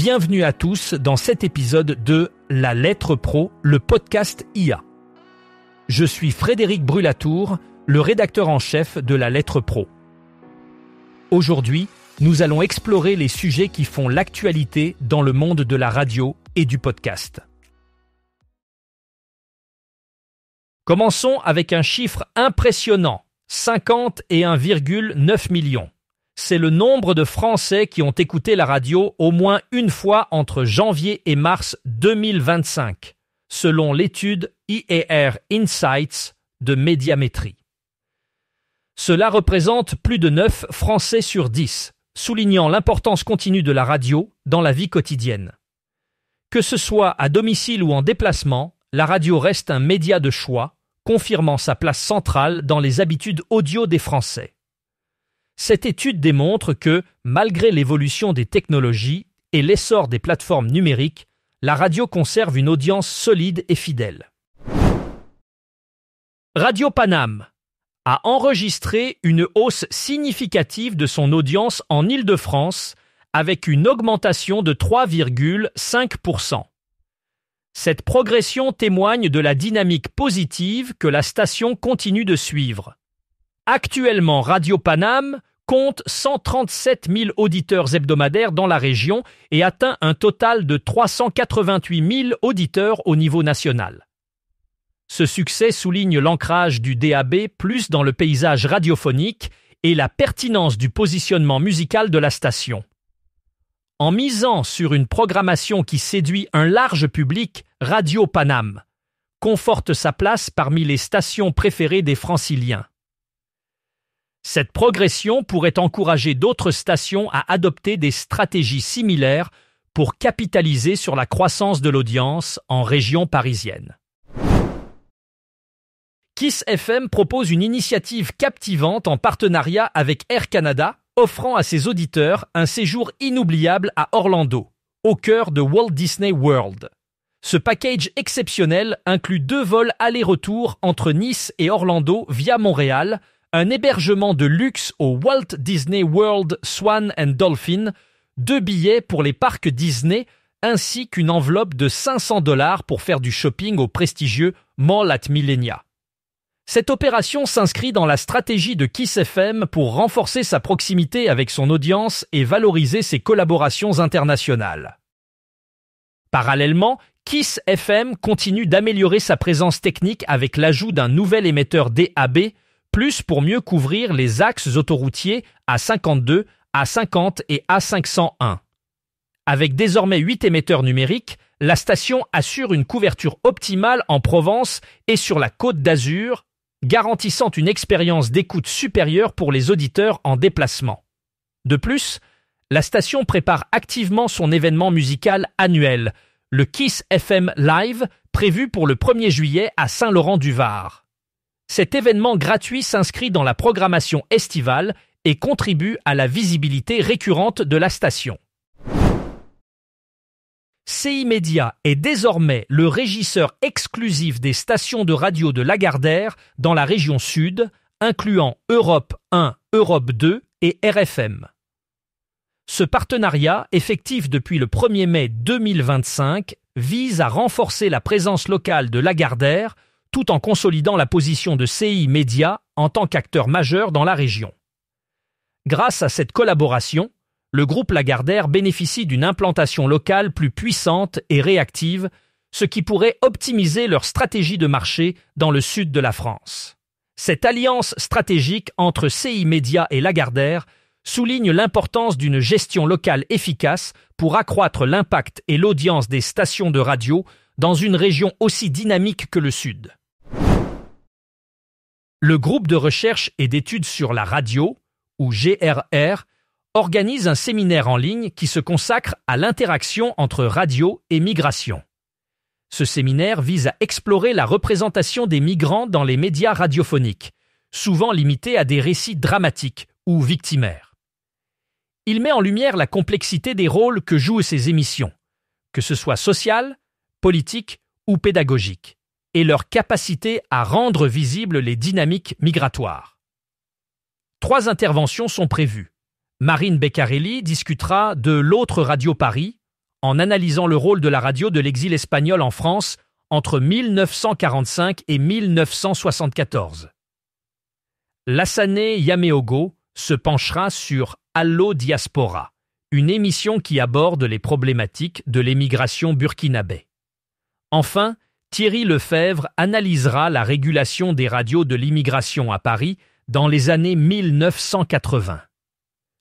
Bienvenue à tous dans cet épisode de La Lettre Pro, le podcast IA. Je suis Frédéric Brulatour, le rédacteur en chef de La Lettre Pro. Aujourd'hui, nous allons explorer les sujets qui font l'actualité dans le monde de la radio et du podcast. Commençons avec un chiffre impressionnant, 51,9 millions. C'est le nombre de Français qui ont écouté la radio au moins une fois entre janvier et mars 2025, selon l'étude IAR Insights de Médiamétrie. Cela représente plus de 9 Français sur 10, soulignant l'importance continue de la radio dans la vie quotidienne. Que ce soit à domicile ou en déplacement, la radio reste un média de choix, confirmant sa place centrale dans les habitudes audio des Français. Cette étude démontre que, malgré l'évolution des technologies et l'essor des plateformes numériques, la radio conserve une audience solide et fidèle. Radio Paname a enregistré une hausse significative de son audience en Île-de-France avec une augmentation de 3,5%. Cette progression témoigne de la dynamique positive que la station continue de suivre. Actuellement, Radio Paname compte 137 000 auditeurs hebdomadaires dans la région et atteint un total de 388 000 auditeurs au niveau national. Ce succès souligne l'ancrage du DAB+ dans le paysage radiophonique et la pertinence du positionnement musical de la station. En misant sur une programmation qui séduit un large public, Radio Paname conforte sa place parmi les stations préférées des Franciliens. Cette progression pourrait encourager d'autres stations à adopter des stratégies similaires pour capitaliser sur la croissance de l'audience en région parisienne. Kiss FM propose une initiative captivante en partenariat avec Air Canada, offrant à ses auditeurs un séjour inoubliable à Orlando, au cœur de Walt Disney World. Ce package exceptionnel inclut 2 vols aller-retour entre Nice et Orlando via Montréal, un hébergement de luxe au Walt Disney World Swan and Dolphin, 2 billets pour les parcs Disney, ainsi qu'une enveloppe de $500 pour faire du shopping au prestigieux Mall at Millenia. Cette opération s'inscrit dans la stratégie de Kiss FM pour renforcer sa proximité avec son audience et valoriser ses collaborations internationales. Parallèlement, Kiss FM continue d'améliorer sa présence technique avec l'ajout d'un nouvel émetteur DAB+, pour mieux couvrir les axes autoroutiers A52, A50 et A501. Avec désormais 8 émetteurs numériques, la station assure une couverture optimale en Provence et sur la Côte d'Azur, garantissant une expérience d'écoute supérieure pour les auditeurs en déplacement. De plus, la station prépare activement son événement musical annuel, le Kiss FM Live, prévu pour le 1er juillet à Saint-Laurent-du-Var. Cet événement gratuit s'inscrit dans la programmation estivale et contribue à la visibilité récurrente de la station. CI Média est désormais le régisseur exclusif des stations de radio de Lagardère dans la région sud, incluant Europe 1, Europe 2 et RFM. Ce partenariat, effectif depuis le 1er mai 2025, vise à renforcer la présence locale de Lagardère tout en consolidant la position de CI Média en tant qu'acteur majeur dans la région. Grâce à cette collaboration, le groupe Lagardère bénéficie d'une implantation locale plus puissante et réactive, ce qui pourrait optimiser leur stratégie de marché dans le sud de la France. Cette alliance stratégique entre CI Média et Lagardère souligne l'importance d'une gestion locale efficace pour accroître l'impact et l'audience des stations de radio dans une région aussi dynamique que le Sud. Le groupe de recherche et d'études sur la radio, ou GRR, organise un séminaire en ligne qui se consacre à l'interaction entre radio et migration. Ce séminaire vise à explorer la représentation des migrants dans les médias radiophoniques, souvent limités à des récits dramatiques ou victimaires. Il met en lumière la complexité des rôles que jouent ces émissions, que ce soit sociales, politiques ou pédagogiques, et leur capacité à rendre visibles les dynamiques migratoires. 3 interventions sont prévues. Marine Beccarelli discutera de l'autre Radio Paris, en analysant le rôle de la radio de l'exil espagnol en France entre 1945 et 1974. Lassane Yameogo se penchera sur Allo Diaspora, une émission qui aborde les problématiques de l'émigration burkinabé. Enfin, Thierry Lefebvre analysera la régulation des radios de l'immigration à Paris dans les années 1980.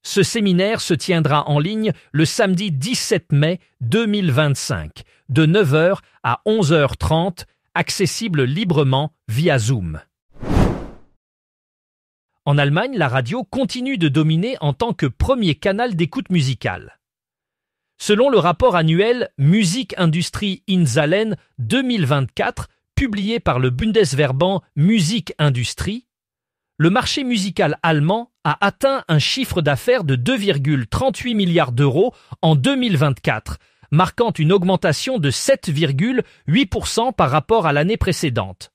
Ce séminaire se tiendra en ligne le samedi 17 mai 2025, de 9h à 11h30, accessible librement via Zoom. En Allemagne, la radio continue de dominer en tant que premier canal d'écoute musicale. Selon le rapport annuel Musikindustrie in Zahlen 2024, publié par le Bundesverband Musikindustrie, le marché musical allemand a atteint un chiffre d'affaires de 2,38 milliards d'euros en 2024, marquant une augmentation de 7,8% par rapport à l'année précédente.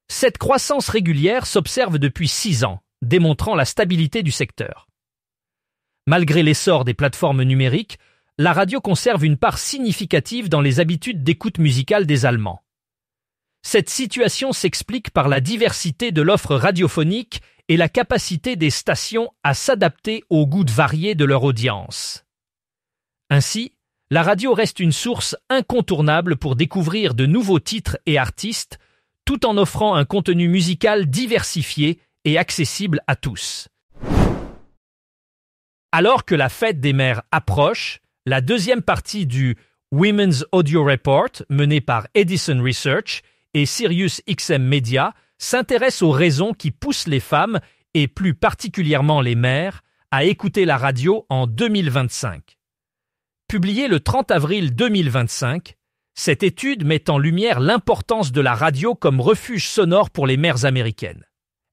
Cette croissance régulière s'observe depuis 6 ans, démontrant la stabilité du secteur. Malgré l'essor des plateformes numériques, la radio conserve une part significative dans les habitudes d'écoute musicale des Allemands. Cette situation s'explique par la diversité de l'offre radiophonique et la capacité des stations à s'adapter aux goûts variés de leur audience. Ainsi, la radio reste une source incontournable pour découvrir de nouveaux titres et artistes, tout en offrant un contenu musical diversifié et accessible à tous. Alors que la fête des mères approche, la deuxième partie du Women's Audio Report, menée par Edison Research et Sirius XM Media, s'intéresse aux raisons qui poussent les femmes, et plus particulièrement les mères, à écouter la radio en 2025. Publiée le 30 avril 2025, cette étude met en lumière l'importance de la radio comme refuge sonore pour les mères américaines.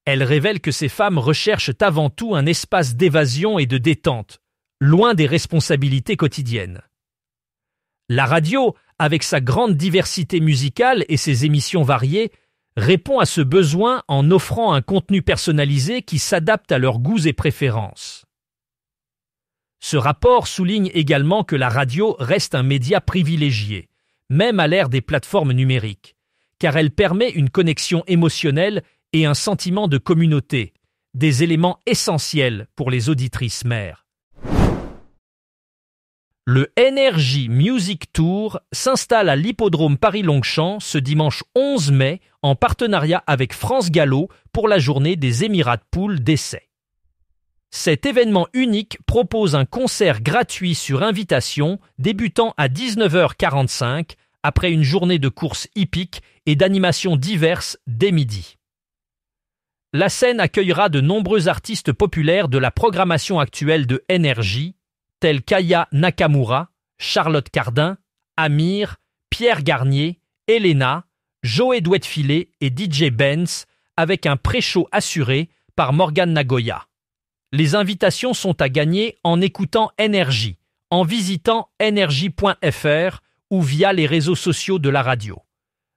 Elle révèle que ces femmes recherchent avant tout un espace d'évasion et de détente, loin des responsabilités quotidiennes. La radio, avec sa grande diversité musicale et ses émissions variées, répond à ce besoin en offrant un contenu personnalisé qui s'adapte à leurs goûts et préférences. Ce rapport souligne également que la radio reste un média privilégié, même à l'ère des plateformes numériques, car elle permet une connexion émotionnelle et un sentiment de communauté, des éléments essentiels pour les auditrices mères. Le Energy Music Tour s'installe à l'hippodrome Paris-Longchamp ce dimanche 11 mai en partenariat avec France Gallo pour la journée des Émirats de Poule d'essai. Cet événement unique propose un concert gratuit sur invitation débutant à 19h45 après une journée de courses hippiques et d'animations diverses dès midi. La scène accueillera de nombreux artistes populaires de la programmation actuelle de Energy, tels qu'Aya Nakamura, Charlotte Cardin, Amir, Pierre Garnier, Elena, Joey Douettefilet et DJ Benz, avec un pré-show assuré par Morgan Nagoya. Les invitations sont à gagner en écoutant Energy, en visitant energy.fr ou via les réseaux sociaux de la radio.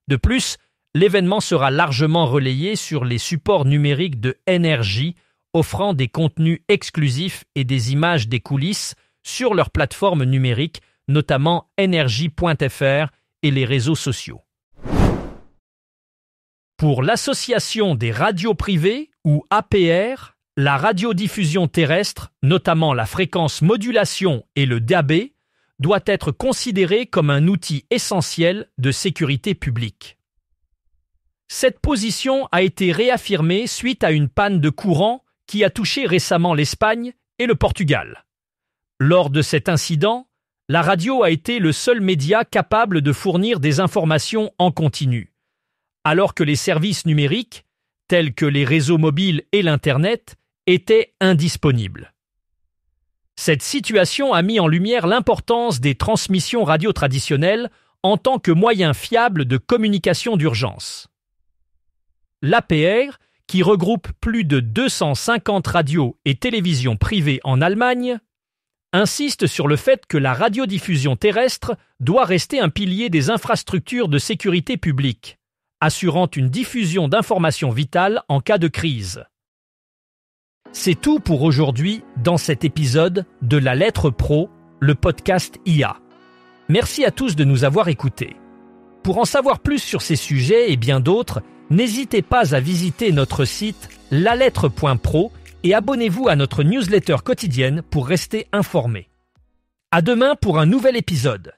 De plus, l'événement sera largement relayé sur les supports numériques de Energy, offrant des contenus exclusifs et des images des coulisses sur leur plateforme numérique, notamment energy.fr et les réseaux sociaux. Pour l'Association des radios privées, ou APR, la radiodiffusion terrestre, notamment la fréquence modulation et le DAB, doit être considérée comme un outil essentiel de sécurité publique. Cette position a été réaffirmée suite à une panne de courant qui a touché récemment l'Espagne et le Portugal. Lors de cet incident, la radio a été le seul média capable de fournir des informations en continu, alors que les services numériques, tels que les réseaux mobiles et l'Internet, étaient indisponibles. Cette situation a mis en lumière l'importance des transmissions radio traditionnelles en tant que moyen fiable de communication d'urgence. L'APR, qui regroupe plus de 250 radios et télévisions privées en Allemagne, insiste sur le fait que la radiodiffusion terrestre doit rester un pilier des infrastructures de sécurité publique, assurant une diffusion d'informations vitales en cas de crise. C'est tout pour aujourd'hui dans cet épisode de La Lettre Pro, le podcast IA. Merci à tous de nous avoir écoutés. Pour en savoir plus sur ces sujets et bien d'autres, n'hésitez pas à visiter notre site lalettre.pro et abonnez-vous à notre newsletter quotidienne pour rester informé. À demain pour un nouvel épisode.